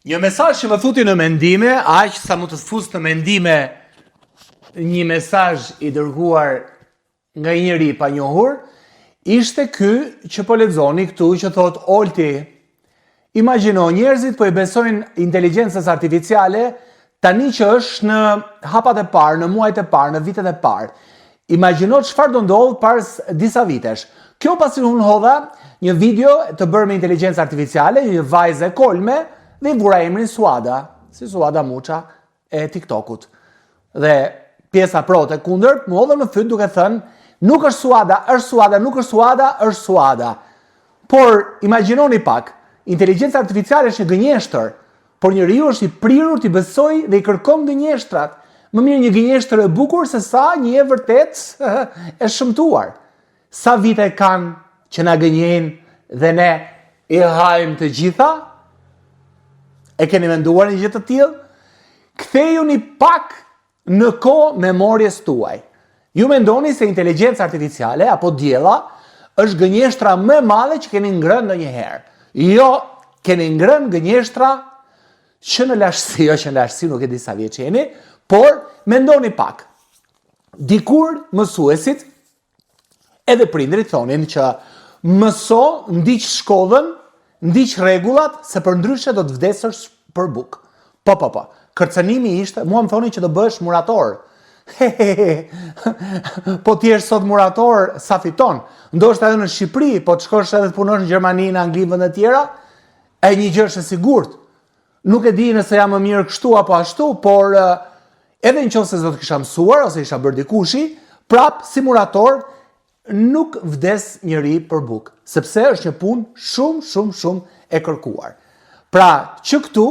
Një mesazh që më thuti në mendime, aq sa mund të fus në mendime një mesazh i dërguar nga një njeri pa njohur, ishte ky që po lexoni këtu që thot Olti, imagjino njerëzit po i besojnë inteligjencës artificiale tani që është në hapat e parë, në muajt e parë, në vitet e parë. Imagjino çfarë do ndodh pas disa vitesh. Kjo pasi unë hodha një video të bërë me inteligjencë artificiale, një vajzë e kolme, dhe i vura emrin Suada, si Suada Muça e TikTokut. Dhe pjesa prote kundër, më hodhën në fyt duke thënë, nuk është Suada, është Suada, nuk është Suada, është Suada. Por, imagjinoni pak, inteligjenca artificiale është një gënjeshtër, por njeriu është i prirur t'i besoj dhe i kërkon gënjeshtrat. Më mirë një gënjeshtër e bukur se sa një e vërtet e shëmtuar. Sa vite kanë që na gënjejnë dhe ne i hajmë të gjitha? E keni menduar një gjë të tillë? Kthejuni pak në kohë memorjes tuaj. Ju mendoni se inteligjenca artificiale apo diella është gënjeshtra më e madhe që keni ngrënë ndonjëherë. Jo, keni ngrënë gënjeshtra që në lashtësi, jo që në lashtësi nuk e di sa vjeç jeni, por mendoni pak. Dikur mësuesit edhe prindrit thonin që mëso, ndiq shkollën, ndiq rregullat, se përndryshe do të vdesësh për bukë. Po. Kërcënimi ishte, mua më thonin që do bëhesh murator. Po ti je sot murator, sa fiton? Ndoshta edhe në Shqipëri, po të shkosh edhe të punosh në Gjermani, në Angli, vende të tjera, e një gjë është e sigurt. Nuk e di nëse jam më mirë kështu apo ashtu, por edhe nëse do të kisha mësuar ose isha bërë dikushi, prap si murator nuk vdes njëri për bukë, sepse është një punë shumë e kërkuar. Pra, që këtu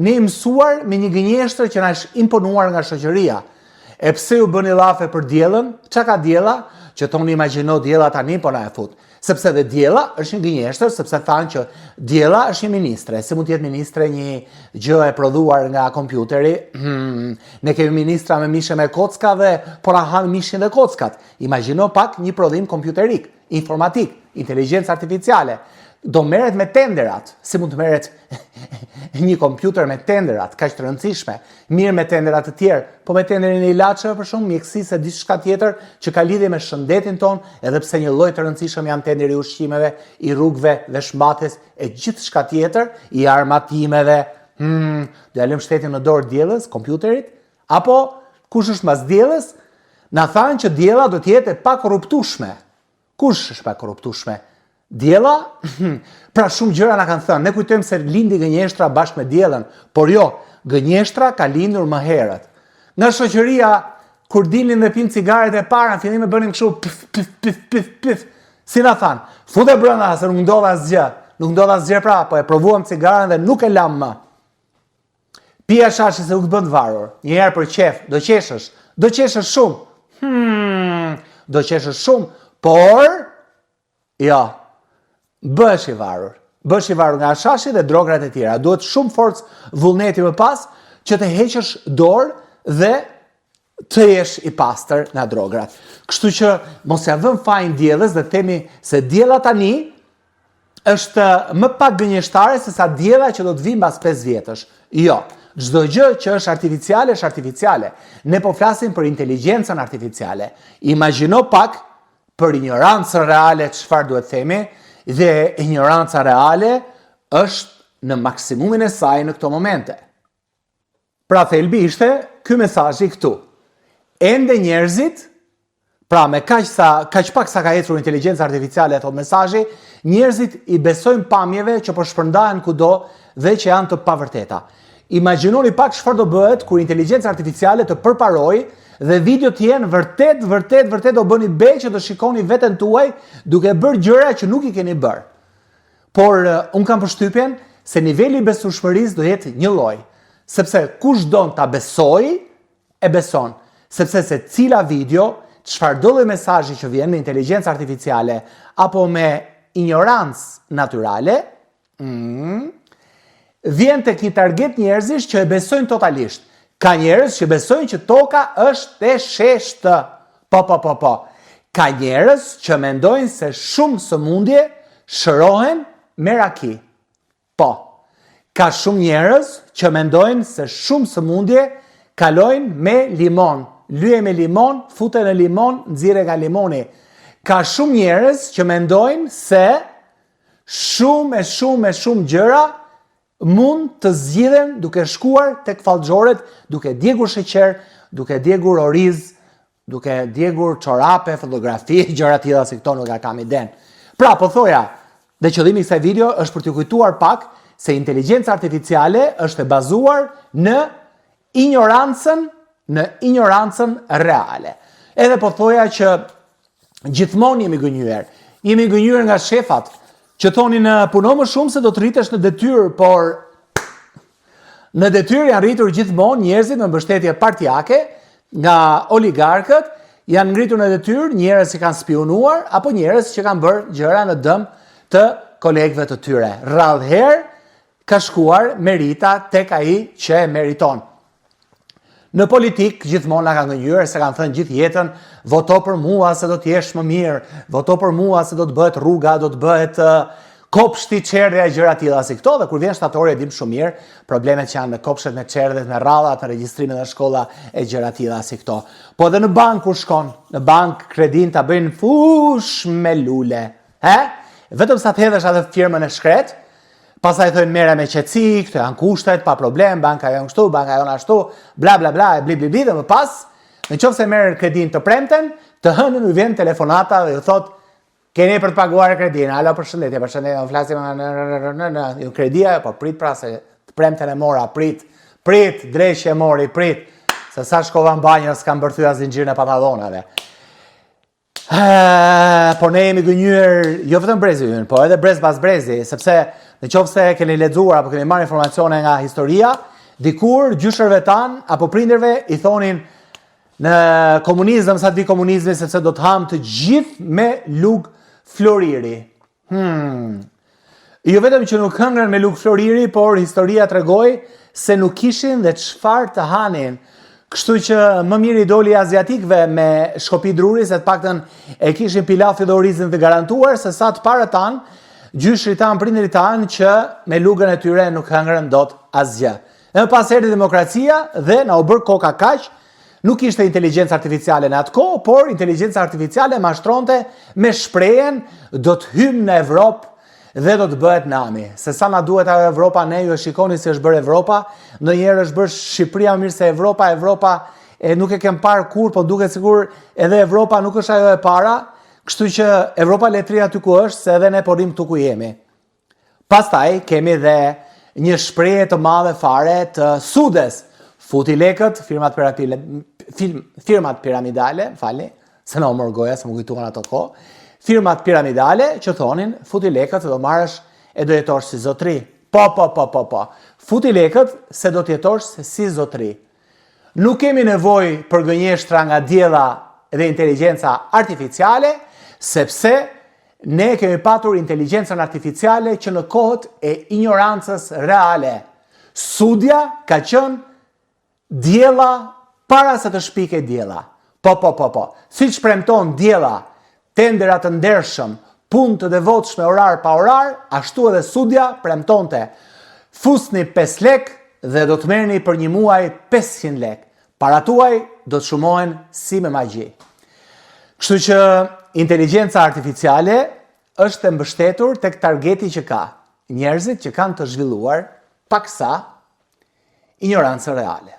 ne i mësuar me një gënjeshtër që na është imponuar nga shoqëria. E pse u bëni llafe për diellën? Çka ka diella? Që toni imagjino diella tani po na e fut. Sepse dhe diella është një gënjeshtër, sepse thanë që diella është një ministre. Si mund të jetë ministre një gjë e prodhuar nga kompjuteri? Ne kemi ministra me mishe me kocka dhe po na han mishin dhe kockat. Imagjino pak një prodhim kompjuterik, informatik, inteligjencë artificiale. Do merret me tenderat. Si mund të merret një kompjuter me tenderat, kaq të rëndësishme, mirë me tenderat të tjerë, po me tenderin e ilaçeve për shkak mjekësisë e diçka tjetër që ka lidhje me shëndetin ton, edhe pse një lloj të rëndësishëm janë tenderi i ushqimeve, i rrugëve, veshmbates e gjithçka tjetër, i armatimeve. Do ja lëm shtetin në dorë diellës, kompjuterit, apo kush është mbas diellës? Na thanë që diella do të jetë e pakorruptueshme. Kush është pakorruptueshme? Diella? Pra shumë gjëra na kanë thënë. Ne kujtojmë se lindi gënjeshtra bashkë me diellën, por jo, gënjeshtra ka lindur më herët. Nga shoqëria, kur dilnin dhe pinë cigaret e para, në fillim e bënin kështu pif. Si na thanë, fute brenda se nuk ndodh asgjë. Nuk ndodh asgjë pra, po e provuam cigaren dhe nuk e lam më. Pija shashi se nuk të bën varur. Një herë për qef, do qeshësh shumë. Do qeshësh shumë, por jo. Bësh i varur nga shashi dhe drograt e tjera. Duhet shumë forcë vullneti më pas që të heqësh dorë dhe të jesh i pastër nga drograt. Kështu që mos ja vëm fajin diellës dhe themi se diella tani është më pak gënjeshtare se sa diella që do të vinë mbas 5 vjetësh. Jo, çdo gjë që është artificiale është artificiale. Ne po flasim për inteligjencën artificiale. Imagjino pak për ignorancën reale çfarë duhet themi. Dhe ignoranca reale është në maksimumin e saj në këto momente. Pra thelbi ishte ky mesazhi këtu. Ende njerëzit, pra me kaq pak sa ka ecur inteligjenca artificiale ato mesazhi, njerëzit i besojnë pamjeve që po shpërndahen kudo dhe që janë të pavërteta. Imagjinoni pak çfarë do bëhet kur inteligjenca artificiale të përparojë dhe video të jenë vërtet do bëni be që do shikoni veten tuaj duke bërë gjëra që nuk i keni bërë. Por unë kam përshtypjen se niveli i besueshmërisë do jetë një lloj, sepse kush don ta besojë, e beson, sepse se cila video, çfarë do lloj mesazhi që vjen me inteligjencë artificiale apo me ignorancë natyrale, vjen tek një target njerëzish që e besojnë totalisht. Ka njerëz që besojnë që toka është e sheshtë. Po. Ka njerëz që mendojnë se shumë sëmundje shërohen me raki. Po. Ka shumë njerëz që mendojnë se shumë sëmundje kalojnë me limon. Lyje me limon, fute në limon, nxirre nga limoni. Ka shumë njerëz që mendojnë se shumë gjëra mund të zgjidhen duke shkuar tek fallxhorët, duke djegur sheqer, duke djegur oriz, duke djegur çorape, fotografi, gjëra tilla si këto nuk kam iden. Pra, po thoja, dhe qëllimi i kësaj video është për t'ju kujtuar pak se inteligjenca artificiale është e bazuar në ignorancën reale. Edhe po thoja që gjithmonë jemi gënjur. Jemi gënjur nga shefat që thonin puno më shumë se do të rritesh në detyrë, por në detyrë janë rritur gjithmonë njerëzit me mbështetje partijake, nga oligarkët, janë ngritur në detyrë njerëz që kanë spionuar apo njerëz që kanë bërë gjëra në dëm të kolegëve të tyre. Radhëherë ka shkuar merita tek ai që e meriton. Në politik gjithmonë na kanë gënjur, se kanë thënë gjithë jetën, voto për mua se do të jesh më mirë, voto për mua se do të bëhet rruga, do të bëhet kopshti, çerdhja e gjëra tilla si këto, dhe kur vjen shtatori e dim shumë mirë problemet që janë me kopshtet, me çerdhet, me rradhat, me regjistrimet në shkolla e gjëra tilla si këto. Po edhe në bank kur shkon, në bank kredin ta bëjnë fush me lule, Vetëm sa të hedhësh atë firmën e shkret, pastaj thonë merre me qetësi, këto janë kushtet, pa problem, banka jonë kështu, banka jonë ashtu, bla bla bla, e bli dhe më pas, nëse merr kredin të premten, të hënën u vjen telefonata dhe ju thot keni për të paguar kredin. Alo, përshëndetje, unë flasim ju kredia, po prit pra se të premten e mora, prit, dreqje e mori, prit, se sa shkova në banjë s'kam bërthyja zinxhirin e pantallonave. Por ne jemi gënjur, jo vetëm brezi ynë, po edhe brez pas brezi, sepse nëse keni lexuar apo keni marrë informacione nga historia, dikur gjyshërve tan apo prindërve i thonin në komunizëm, sa të vi komunizmi, sepse do të ham të gjithë me lug floriri. Jo vetëm që nuk hëngrën me lug floriri, por historia tregoi se nuk kishin dhe çfarë të hanin. Kështu që më mirë i doli aziatikëve me shkopi druri, se të paktën e kishin pilafin dhe orizin të garantuar, se sa të parë tanë, gjyshri tanë, prindërit tanë, që me lugën e tyre nuk hëngrën dot asgjë. E më pas erdhi demokracia dhe na u bërë koka kaq, nuk ishte inteligjencë artificiale në atë kohë, por inteligjencë artificiale mashtronte me shprehen do të hymë në Evropë dhe do të bëhet nami. Se sa na duhet ajo Evropa, ne ju e shikoni se është bërë Evropa, ndonjëherë është bërë Shqipëria më mirë se Evropa nuk e kem parë kur, po duket sikur edhe Evropa nuk është ajo e para, kështu që Evropa letria aty ku është, se edhe ne po rim këtu ku jemi. Pastaj kemi dhe një shprehje të madhe fare të Sudes. Futi lekët, firmat piramidale, se na u mor goja, se më kujtuan ato kohë. Firmat piramidale që thonin, futi lekët se do marrësh e do jetosh si zotri. Po. Futi lekët se do të jetosh si zotri. Nuk kemi nevojë për gënjeshtra nga diella dhe inteligjenca artificiale, sepse ne kemi patur inteligjencën artificiale që në kohët e ignorancës reale. Sudja ka qenë diella para se të shpike diella. Po. Siç premton diella, tenderat të ndershëm, punë të devotshme orar pa orar, ashtu edhe sudja premtonte. Fusni 5 lek dhe do të merrni për një muaj 500 lek. Para tuaj do të shumohen si me magji. Kështu që inteligjenca artificiale është e mbështetur tek targeti që ka, njerëzit që kanë të zhvilluar paksa ignorancën reale.